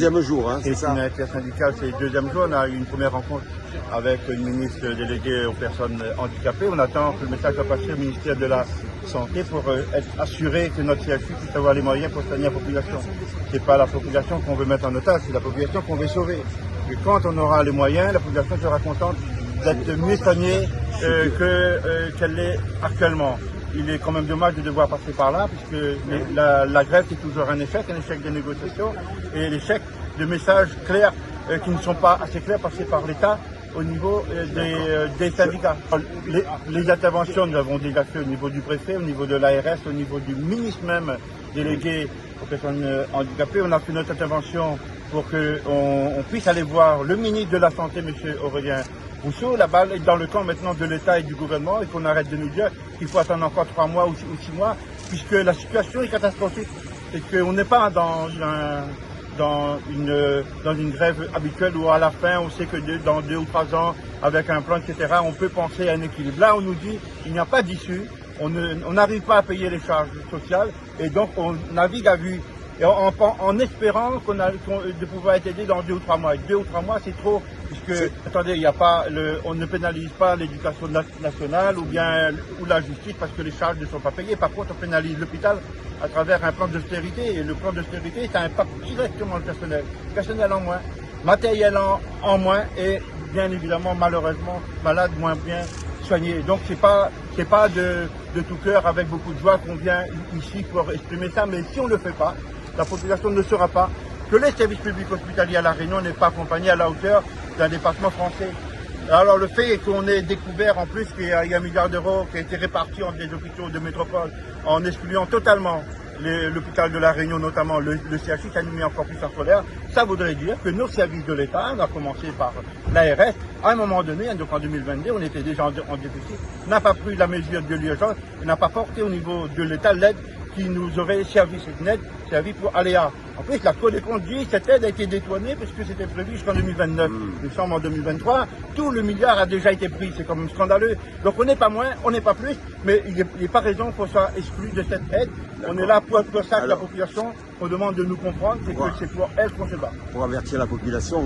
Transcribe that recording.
Deuxième jour, hein, c'est C'est ça. une intersyndicale, c'est le deuxième jour. On a eu une première rencontre avec une ministre déléguée aux personnes handicapées. On attend que le message soit passé au ministère de la Santé pour être assuré que notre CHU puisse avoir les moyens pour soigner la population. C'est pas la population qu'on veut mettre en otage, c'est la population qu'on veut sauver. Et quand on aura les moyens, la population sera contente d'être mieux soignée qu'elle l'est actuellement. Il est quand même dommage de devoir passer par là, puisque la grève c'est toujours un échec de négociation et l'échec de messages clairs qui ne sont pas assez clairs passés par l'État au niveau des syndicats. Les interventions nous avons déjà fait au niveau du préfet, au niveau de l'ARS, au niveau du ministre même délégué aux personnes handicapées. On a fait notre intervention pour qu'on puisse aller voir le ministre de la Santé, M. Aurélien Rousseau. La balle est dans le camp maintenant de l'État et du gouvernement et qu'on arrête de nous dire qu'il faut attendre encore 3 mois ou 6 mois, puisque la situation est catastrophique. C'est qu'on n'est pas dans une grève habituelle où à la fin on sait que dans 2 ou 3 ans, avec un plan, etc., on peut penser à un équilibre. Là, on nous dit qu'il n'y a pas d'issue, on n'arrive pas à payer les charges sociales et donc on navigue à vue. Et en espérant de pouvoir être aidé dans 2 ou 3 mois. Et 2 ou 3 mois, c'est trop, puisque, attendez, on ne pénalise pas l'éducation nationale ou la justice parce que les charges ne sont pas payées. Par contre, on pénalise l'hôpital à travers un plan d'austérité. Et le plan d'austérité, ça impacte directement le personnel. Personnel en moins, matériel en moins et bien évidemment, malheureusement, malade moins bien soigné. Donc, c'est pas de tout cœur avec beaucoup de joie qu'on vient ici pour exprimer ça. Mais si on ne le fait pas, la population ne saura pas que les services publics hospitaliers à La Réunion n'est pas accompagné à la hauteur d'un département français. Alors le fait qu'on ait découvert en plus qu'il y a 1 milliard d'euros qui a été réparti entre les hôpitaux de métropole en excluant totalement l'hôpital de La Réunion, notamment le CHU, qui a mis encore plus en colère, ça voudrait dire que nos services de l'État, on a commencé par l'ARS, à un moment donné, donc en 2022, on était déjà en déficit, n'a pas pris la mesure de l'urgence, n'a pas porté au niveau de l'État l'aide qui nous aurait servi, cette aide servi pour aléa. En plus, la Cour des comptes dit que cette aide a été détournée parce que c'était prévu jusqu'en 2029. Nous sommes en 2023, tout le milliard a déjà été pris, c'est quand même scandaleux. Donc on n'est pas moins, on n'est pas plus, mais il n'est pas raison qu'on soit exclu de cette aide. On est là pour ça que la population, on demande de nous comprendre, c'est que c'est pour elle qu'on se bat. Pour avertir la population.